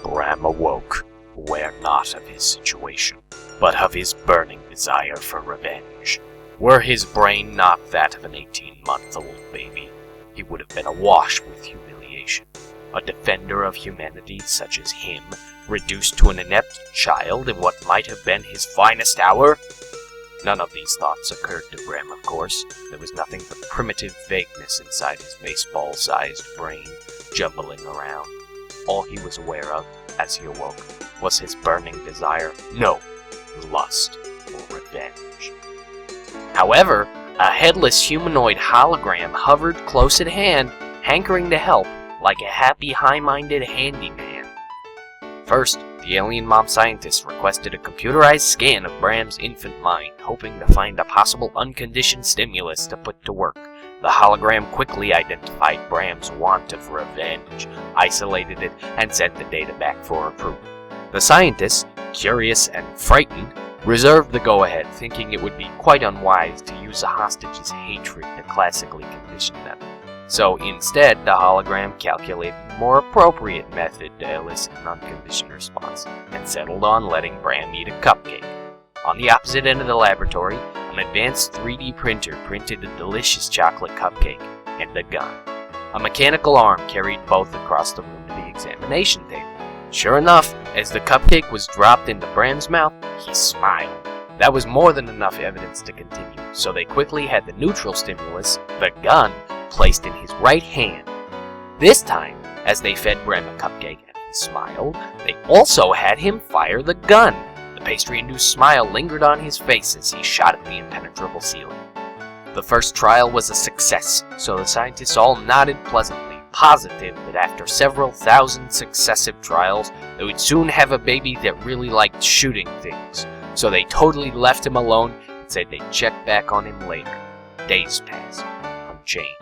Bram awoke, aware not of his situation, but of his burning desire for revenge. Were his brain not that of an 18-month-old baby, he would have been awash with humiliation. A defender of humanity such as him, reduced to an inept child in what might have been his finest hour? None of these thoughts occurred to Bram, of course. There was nothing but primitive vagueness inside his baseball-sized brain, jumbling around. All he was aware of, as he awoke, was his burning desire, no, lust, for revenge. However, a headless humanoid hologram hovered close at hand, hankering to help, like a happy, high-minded handyman. First, the alien mob scientist requested a computerized scan of Bram's infant mind, hoping to find a possible unconditioned stimulus to put to work. The hologram quickly identified Bram's want of revenge, isolated it, and sent the data back for approval. The scientists, curious and frightened, reserved the go-ahead, thinking it would be quite unwise to use a hostage's hatred to classically condition them. So instead, the hologram calculated a more appropriate method to elicit an unconditioned response, and settled on letting Bram eat a cupcake. On the opposite end of the laboratory, an advanced 3D printer printed a delicious chocolate cupcake and a gun. A mechanical arm carried both across the room to the examination table. Sure enough, as the cupcake was dropped into Bram's mouth, he smiled. That was more than enough evidence to continue, so they quickly had the neutral stimulus, the gun, placed in his right hand. This time, as they fed Bram a cupcake and he smiled, they also had him fire the gun. The pastry-induced smile lingered on his face as he shot at the impenetrable ceiling. The first trial was a success, so the scientists all nodded pleasantly, positive that after several thousand successive trials, they would soon have a baby that really liked shooting things. So they totally left him alone and said they'd check back on him later. Days passed, unchanged.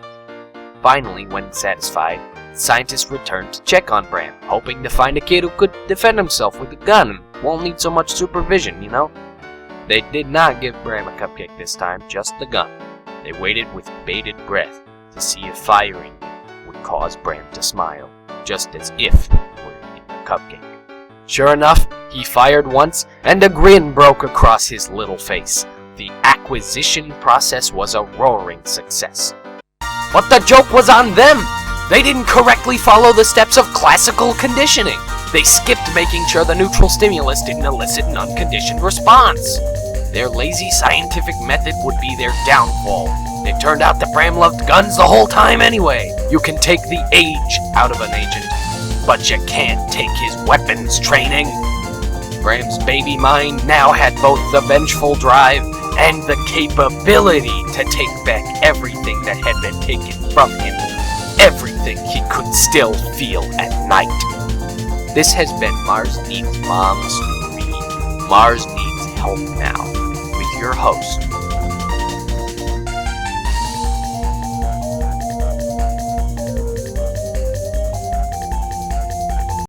Finally, when satisfied, the scientists returned to check on Bram, hoping to find a kid who could defend himself with a gun and won't need so much supervision, you know? They did not give Bram a cupcake this time, just the gun. They waited with bated breath to see if firing it would cause Bram to smile, just as if he were eating a cupcake. Sure enough, he fired once, and a grin broke across his little face. The acquisition process was a roaring success. But the joke was on them! They didn't correctly follow the steps of classical conditioning. They skipped making sure the neutral stimulus didn't elicit an unconditioned response. Their lazy scientific method would be their downfall. It turned out that Bram loved guns the whole time anyway. You can take the age out of an agent, but you can't take his weapons training. Bram's baby mind now had both the vengeful drive and the capability to take back everything that had been taken from him. Everything he could still feel at night. This has been Mars Needs Mom's Read. Mars Needs Help Now, with your host,